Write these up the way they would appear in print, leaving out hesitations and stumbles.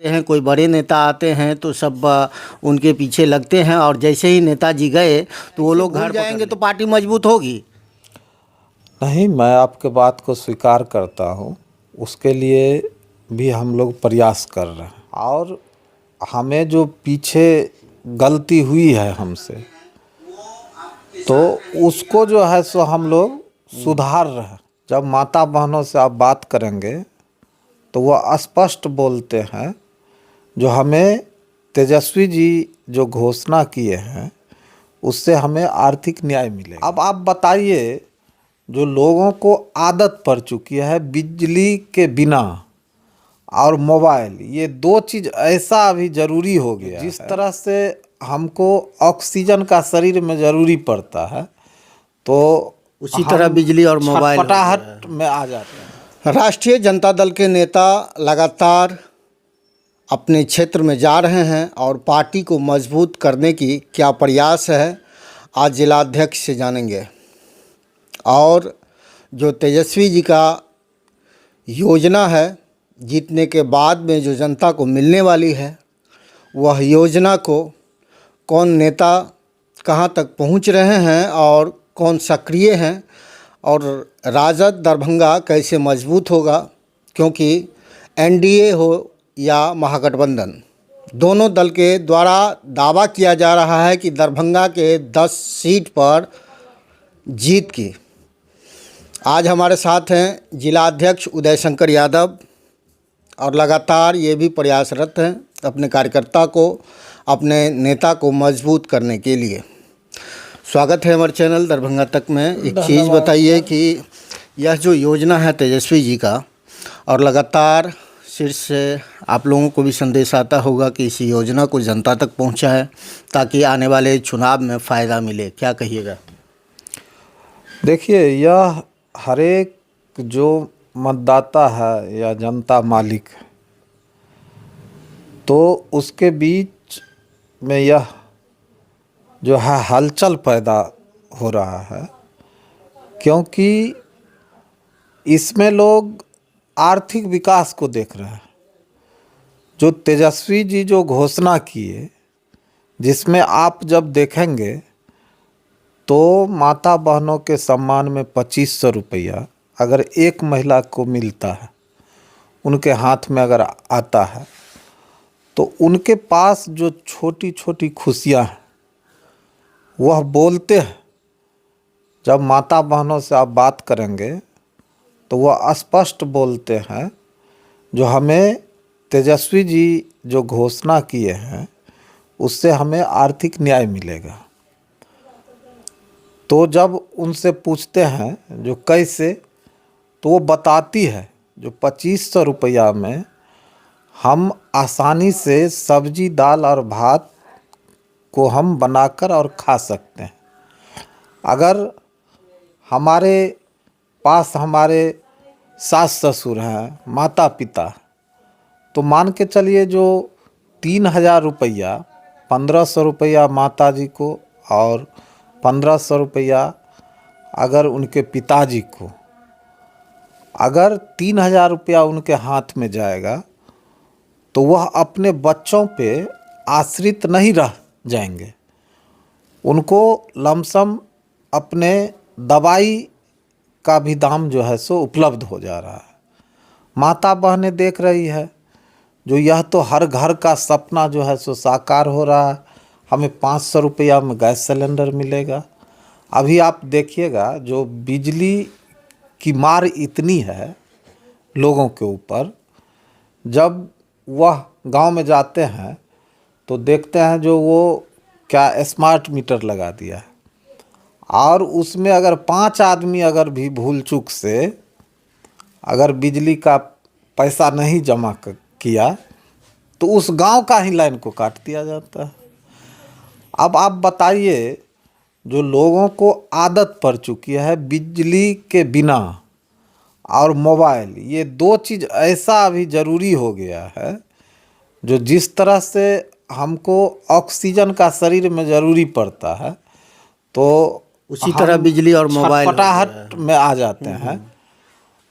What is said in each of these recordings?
हैं, कोई बड़े नेता आते हैं तो सब उनके पीछे लगते हैं और जैसे ही नेताजी गए तो वो लोग घर जाएंगे तो पार्टी मजबूत होगी। नहीं, मैं आपके बात को स्वीकार करता हूँ। उसके लिए भी हम लोग प्रयास कर रहे हैं और हमें जो पीछे गलती हुई है हमसे, तो उसको जो है सो हम लोग सुधार रहे हैं। जब माता बहनों से आप बात करेंगे तो वो स्पष्ट बोलते हैं, जो हमें तेजस्वी जी जो घोषणा किए हैं उससे हमें आर्थिक न्याय मिलेगा। अब आप बताइए, जो लोगों को आदत पड़ चुकी है बिजली के बिना और मोबाइल, ये दो चीज़ ऐसा अभी ज़रूरी हो गया, जिस तरह से हमको ऑक्सीजन का शरीर में ज़रूरी पड़ता है, तो उसी तरह बिजली और मोबाइल छटपटाहट में आ जाते हैं। राष्ट्रीय जनता दल के नेता लगातार अपने क्षेत्र में जा रहे हैं और पार्टी को मजबूत करने की क्या प्रयास है, आज जिलाध्यक्ष से जानेंगे। और जो तेजस्वी जी का योजना है, जीतने के बाद में जो जनता को मिलने वाली है, वह योजना को कौन नेता कहां तक पहुंच रहे हैं और कौन सक्रिय हैं, और राजद दरभंगा कैसे मजबूत होगा, क्योंकि एनडीए हो या महागठबंधन, दोनों दल के द्वारा दावा किया जा रहा है कि दरभंगा के 10 सीट पर जीत की। आज हमारे साथ हैं जिला अध्यक्ष उदय शंकर यादव और लगातार ये भी प्रयासरत हैं अपने कार्यकर्ता को, अपने नेता को मजबूत करने के लिए। स्वागत है हमारे चैनल दरभंगा तक में। एक चीज़ बताइए कि यह जो योजना है तेजस्वी जी का, और लगातार शीर्ष से आप लोगों को भी संदेश आता होगा कि इस योजना को जनता तक पहुंचाएं ताकि आने वाले चुनाव में फ़ायदा मिले, क्या कहिएगा? देखिए, यह हर एक जो मतदाता है या जनता मालिक, तो उसके बीच में यह जो है हलचल पैदा हो रहा है, क्योंकि इसमें लोग आर्थिक विकास को देख रहे हैं। जो तेजस्वी जी जो घोषणा किए, जिसमें आप जब देखेंगे तो माता बहनों के सम्मान में 2500 रुपया अगर एक महिला को मिलता है, उनके हाथ में अगर आता है, तो उनके पास जो छोटी छोटी खुशियां हैं वह बोलते हैं। जब माता बहनों से आप बात करेंगे तो वह स्पष्ट बोलते हैं, जो हमें तेजस्वी जी जो घोषणा किए हैं उससे हमें आर्थिक न्याय मिलेगा। तो जब उनसे पूछते हैं जो कैसे, तो वो बताती है जो 2500 रुपया में हम आसानी से सब्जी दाल और भात को हम बनाकर और खा सकते हैं। अगर हमारे पास हमारे सास ससुर हैं, माता पिता, तो मान के चलिए जो 3000 रुपया, 1500 रुपया माता जी को और 1500 रुपया अगर उनके पिताजी को, अगर 3000 रुपया उनके हाथ में जाएगा तो वह अपने बच्चों पे आश्रित नहीं रह जाएंगे। उनको लमसम अपने दवाई का भी दाम जो है सो उपलब्ध हो जा रहा है। माता बहनें देख रही है, जो यह तो हर घर का सपना जो है सो साकार हो रहा है, हमें 500 रुपया में गैस सिलेंडर मिलेगा। अभी आप देखिएगा, जो बिजली की मार इतनी है लोगों के ऊपर, जब वह गांव में जाते हैं तो देखते हैं जो वो क्या स्मार्ट मीटर लगा दिया है, और उसमें अगर 5 आदमी अगर भी भूल चूक से अगर बिजली का पैसा नहीं जमा किया तो उस गांव का ही लाइन को काट दिया जाता है। अब आप बताइए, जो लोगों को आदत पड़ चुकी है बिजली के बिना और मोबाइल, ये दो चीज़ ऐसा अभी ज़रूरी हो गया है, जो जिस तरह से हमको ऑक्सीजन का शरीर में ज़रूरी पड़ता है, तो उसी तरह बिजली और मोबाइल छटपटाहट में आ जाते हैं।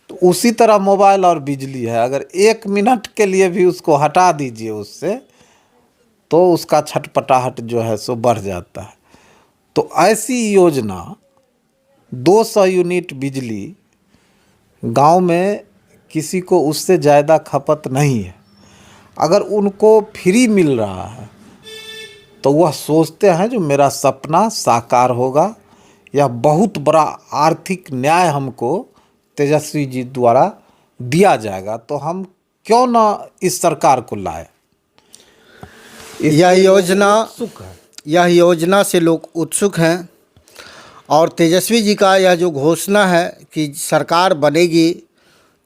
तो उसी तरह मोबाइल और बिजली है, अगर 1 मिनट के लिए भी उसको हटा दीजिए उससे, तो उसका छटपटाहट जो है सो बढ़ जाता है। तो ऐसी योजना 200 यूनिट बिजली गांव में किसी को उससे ज़्यादा खपत नहीं है, अगर उनको फ्री मिल रहा है तो वह सोचते हैं जो मेरा सपना साकार होगा, यह बहुत बड़ा आर्थिक न्याय हमको तेजस्वी जी द्वारा दिया जाएगा, तो हम क्यों ना इस सरकार को लाए। यह योजना से लोग उत्सुक हैं और तेजस्वी जी का यह जो घोषणा है कि सरकार बनेगी,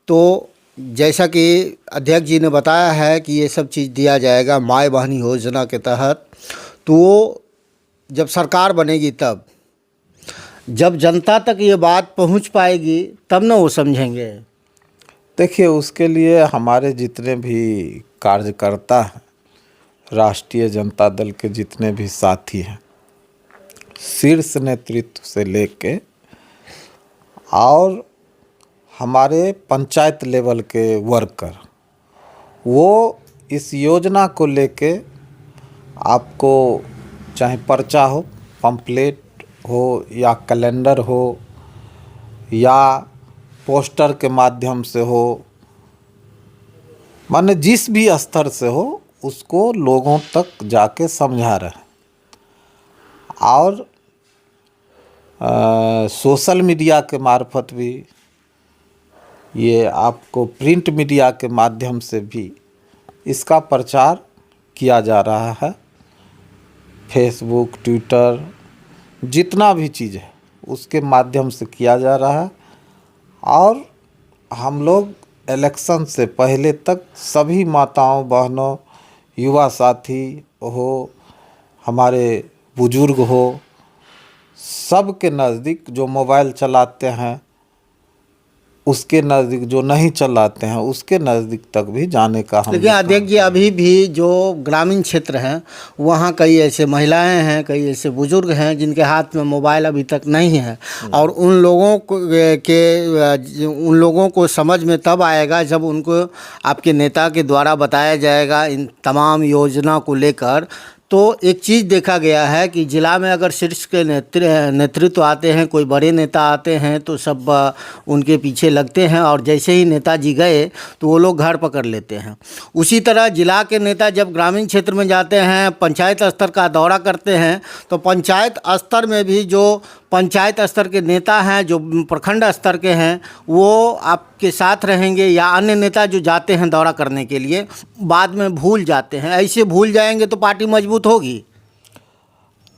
तो जैसा कि अध्यक्ष जी ने बताया है कि ये सब चीज़ दिया जाएगा माय बहन योजना के तहत, तो वो जब सरकार बनेगी तब जब जनता तक ये बात पहुंच पाएगी तब ना वो समझेंगे। देखिए, उसके लिए हमारे जितने भी कार्यकर्ता हैं, राष्ट्रीय जनता दल के जितने भी साथी हैं, शीर्ष नेतृत्व से लेके और हमारे पंचायत लेवल के वर्कर, वो इस योजना को लेके आपको चाहे पर्चा हो, पंपलेट हो या कैलेंडर हो या पोस्टर के माध्यम से हो, माने जिस भी स्तर से हो, उसको लोगों तक जाके समझा रहे हैं। और सोशल मीडिया के मार्फत भी, ये आपको प्रिंट मीडिया के माध्यम से भी इसका प्रचार किया जा रहा है। फेसबुक, ट्विटर, जितना भी चीज़ है उसके माध्यम से किया जा रहा है। और हम लोग इलेक्शन से पहले तक सभी माताओं, बहनों, युवा साथी हो, हमारे बुजुर्ग हो, सबके नज़दीक, जो मोबाइल चलाते हैं उसके नज़दीक, जो नहीं चलाते हैं उसके नज़दीक तक भी जाने का हम। लेकिन अध्यक्ष जी, अभी भी जो ग्रामीण क्षेत्र हैं वहाँ कई ऐसे महिलाएं हैं, कई ऐसे बुजुर्ग हैं जिनके हाथ में मोबाइल अभी तक नहीं है, और उन लोगों को समझ में तब आएगा जब उनको आपके नेता के द्वारा बताया जाएगा इन तमाम योजना को लेकर। तो एक चीज़ देखा गया है कि ज़िला में अगर शीर्ष के नेतृत्व आते हैं, कोई बड़े नेता आते हैं, तो सब उनके पीछे लगते हैं, और जैसे ही नेताजी गए तो वो लोग घर पकड़ लेते हैं। उसी तरह ज़िला के नेता जब ग्रामीण क्षेत्र में जाते हैं, पंचायत स्तर का दौरा करते हैं, तो पंचायत स्तर में भी जो पंचायत स्तर के नेता हैं, जो प्रखंड स्तर के हैं, वो आपके साथ रहेंगे, या अन्य नेता जो जाते हैं दौरा करने के लिए बाद में भूल जाते हैं। ऐसे भूल जाएंगे तो पार्टी मजबूत होगी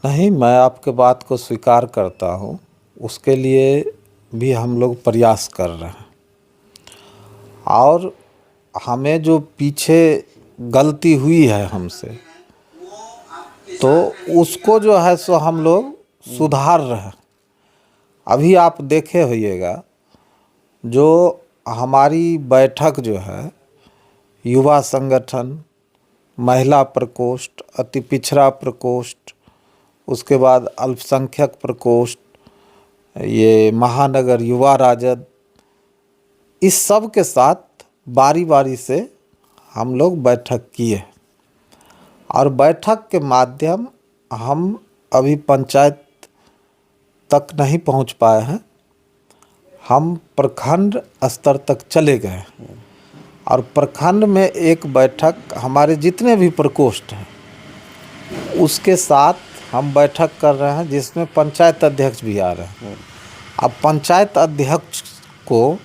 नहीं। मैं आपके बात को स्वीकार करता हूँ, उसके लिए भी हम लोग प्रयास कर रहे हैं। और हमें जो पीछे गलती हुई है हमसे, तो उसको जो है सो हम लोग सुधार रहे हैं। अभी आप देखे होइएगा, जो हमारी बैठक जो है, युवा संगठन, महिला प्रकोष्ठ, अति पिछड़ा प्रकोष्ठ, उसके बाद अल्पसंख्यक प्रकोष्ठ, ये महानगर युवा राजद, इस सब के साथ बारी बारी से हम लोग बैठक किए, और बैठक के माध्यम हम अभी पंचायत तक नहीं पहुंच पाए हैं, हम प्रखंड स्तर तक चले गए। और प्रखंड में एक बैठक, हमारे जितने भी प्रकोष्ठ हैं उसके साथ हम बैठक कर रहे हैं, जिसमें पंचायत अध्यक्ष भी आ रहे हैं। अब पंचायत अध्यक्ष को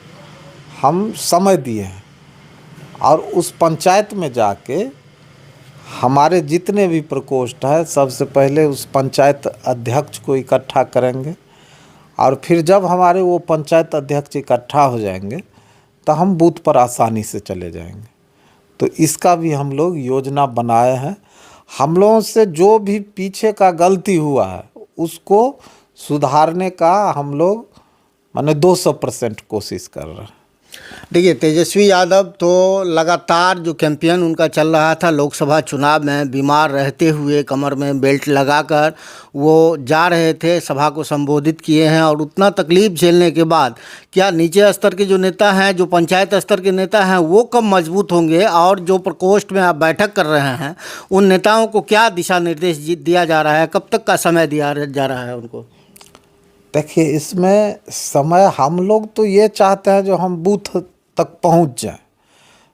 हम समय दिए हैं, और उस पंचायत में जाके हमारे जितने भी प्रकोष्ठ है, सबसे पहले उस पंचायत अध्यक्ष को इकट्ठा करेंगे, और फिर जब हमारे वो पंचायत अध्यक्ष इकट्ठा हो जाएंगे तो हम बूथ पर आसानी से चले जाएंगे। तो इसका भी हम लोग योजना बनाए हैं। हम लोगों से जो भी पीछे का गलती हुआ है उसको सुधारने का हम लोग माने 200% कोशिश कर रहे हैं। देखिए, तेजस्वी यादव तो लगातार जो कैंपेन उनका चल रहा था लोकसभा चुनाव में, बीमार रहते हुए कमर में बेल्ट लगाकर वो जा रहे थे, सभा को संबोधित किए हैं। और उतना तकलीफ झेलने के बाद क्या नीचे स्तर के जो नेता हैं, जो पंचायत स्तर के नेता हैं, वो कब मजबूत होंगे? और जो प्रकोष्ठ में आप बैठक कर रहे हैं, उन नेताओं को क्या दिशा निर्देश दिया जा रहा है? कब तक का समय दिया जा रहा है उनको? देखिए, इसमें समय हम लोग तो ये चाहते हैं जो हम बूथ तक पहुंच जाएं।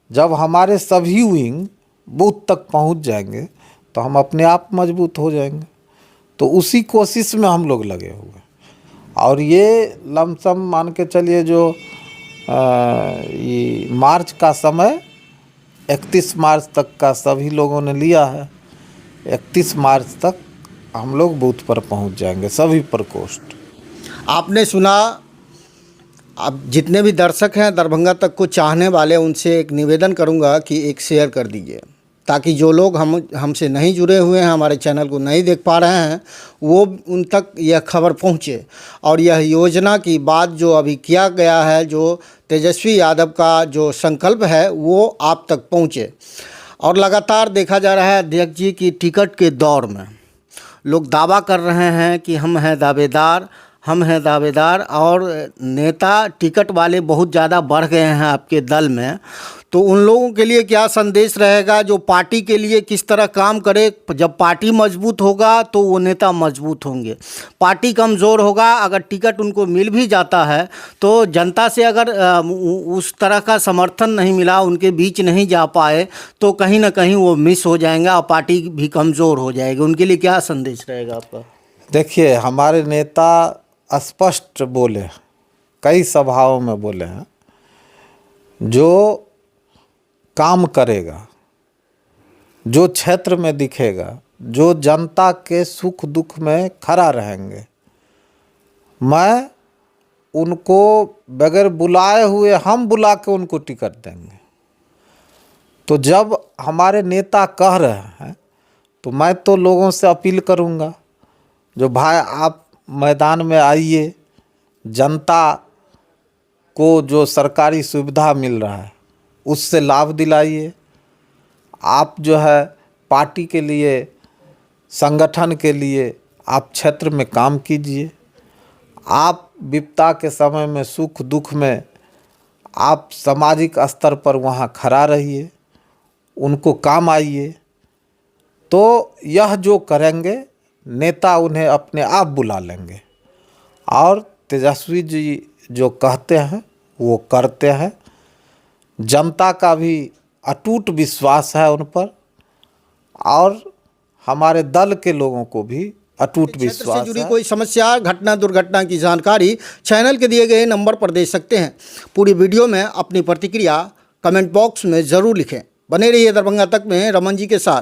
जब हमारे सभी विंग बूथ तक पहुंच जाएंगे तो हम अपने आप मजबूत हो जाएंगे। तो उसी कोशिश में हम लोग लगे हुए हैं। और ये लमसम मान के चलिए जो ये मार्च का समय 31 मार्च तक का सभी लोगों ने लिया है। 31 मार्च तक हम लोग बूथ पर पहुंच जाएंगे, सभी प्रकोष्ठ। आपने सुना, अब जितने भी दर्शक हैं दरभंगा तक को चाहने वाले, उनसे एक निवेदन करूंगा कि एक शेयर कर दीजिए, ताकि जो लोग हमसे नहीं जुड़े हुए हैं, हमारे चैनल को नहीं देख पा रहे हैं, वो उन तक यह खबर पहुंचे। और यह योजना की बात जो अभी किया गया है, जो तेजस्वी यादव का जो संकल्प है, वो आप तक पहुंचे। और लगातार देखा जा रहा है अध्यक्ष जी की टिकट के दौर में लोग दावा कर रहे हैं कि हम हैं दावेदार, हम हैं दावेदार। और नेता टिकट वाले बहुत ज़्यादा बढ़ गए हैं आपके दल में। तो उन लोगों के लिए क्या संदेश रहेगा जो पार्टी के लिए किस तरह काम करे? जब पार्टी मजबूत होगा तो वो नेता मजबूत होंगे। पार्टी कमज़ोर होगा, अगर टिकट उनको मिल भी जाता है तो जनता से अगर उस तरह का समर्थन नहीं मिला, उनके बीच नहीं जा पाए, तो कहीं ना कहीं वो मिस हो जाएंगे और पार्टी भी कमज़ोर हो जाएगी। उनके लिए क्या संदेश रहेगा आपका? देखिए, हमारे नेता स्पष्ट बोले, कई सभाओं में बोले हैं, जो काम करेगा, जो क्षेत्र में दिखेगा, जो जनता के सुख दुख में खड़ा रहेंगे, मैं उनको बगैर बुलाए हुए हम बुला के उनको टिकट देंगे। तो जब हमारे नेता कह रहे हैं तो मैं तो लोगों से अपील करूंगा, जो भाई आप मैदान में आइए, जनता को जो सरकारी सुविधा मिल रहा है उससे लाभ दिलाइए। आप जो है पार्टी के लिए, संगठन के लिए आप क्षेत्र में काम कीजिए। आप विपदा के समय में, सुख दुख में आप सामाजिक स्तर पर वहाँ खड़ा रहिए, उनको काम आइए। तो यह जो करेंगे नेता उन्हें अपने आप बुला लेंगे। और तेजस्वी जी जो कहते हैं वो करते हैं। जनता का भी अटूट विश्वास है उन पर, और हमारे दल के लोगों को भी अटूट विश्वास से जुड़ी है। कोई समस्या, घटना, दुर्घटना की जानकारी चैनल के दिए गए नंबर पर दे सकते हैं। पूरी वीडियो में अपनी प्रतिक्रिया कमेंट बॉक्स में ज़रूर लिखें। बने रहिए दरभंगा तक में रमन जी के साथ।